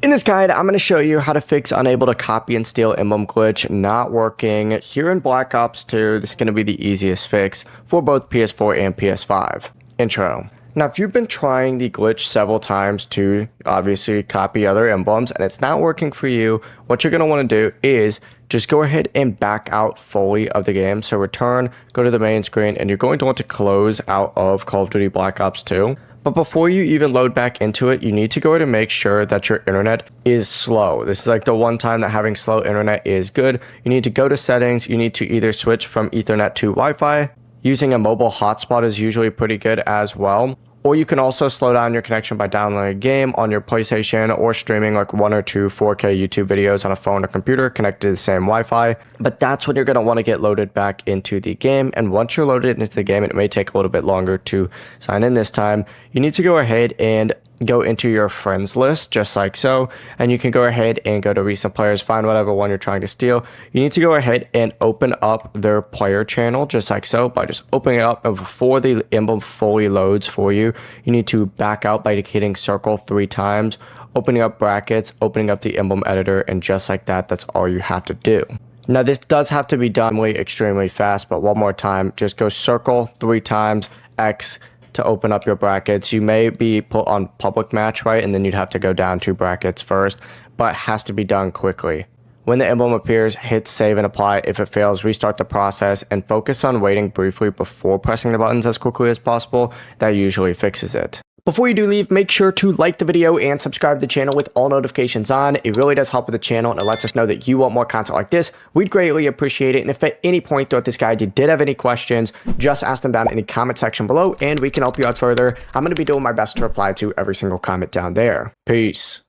In this guide, I'm going to show you how to fix unable to copy and steal emblem glitch not working. Here in Black Ops 2, this is going to be the easiest fix for both PS4 and PS5. Intro. Now, if you've been trying the glitch several times to obviously copy other emblems and it's not working for you, what you're going to want to do is just go ahead and back out fully of the game. So return, go to the main screen, and you're going to want to close out of Call of Duty Black Ops 2. But before you even load back into it, you need to go ahead and make sure that your internet is slow. This is like the one time that having slow internet is good. You need to go to settings. You need to either switch from Ethernet to Wi-Fi. Using a mobile hotspot is usually pretty good as well. Or you can also slow down your connection by downloading a game on your PlayStation or streaming like 1 or 2 4K YouTube videos on a phone or computer connected to the same Wi-Fi. But that's when you're going to want to get loaded back into the game. And once you're loaded into the game, it may take a little bit longer to sign in this time. You need to go ahead and go into your friends list just like so, and you can go ahead and go to recent players, find whatever one you're trying to steal. You need to go ahead and open up their player channel just like so by just opening it up, and before the emblem fully loads for you, you need to back out by hitting circle 3 times, opening up brackets, opening up the emblem editor, and just like that, that's all you have to do. Now this does have to be done extremely fast, but one more time, just go circle 3 times, X to open up your brackets. You may be put on public match, right? And then you'd have to go down 2 brackets first, but it has to be done quickly. When the emblem appears, hit save and apply. If it fails, restart the process and focus on waiting briefly before pressing the buttons as quickly as possible. That usually fixes it. Before you do leave, make sure to like the video and subscribe to the channel with all notifications on. It really does help with the channel, and it lets us know that you want more content like this. We'd greatly appreciate it. And if at any point throughout this guide you did have any questions, just ask them down in the comment section below and we can help you out further. I'm going to be doing my best to reply to every single comment down there. Peace.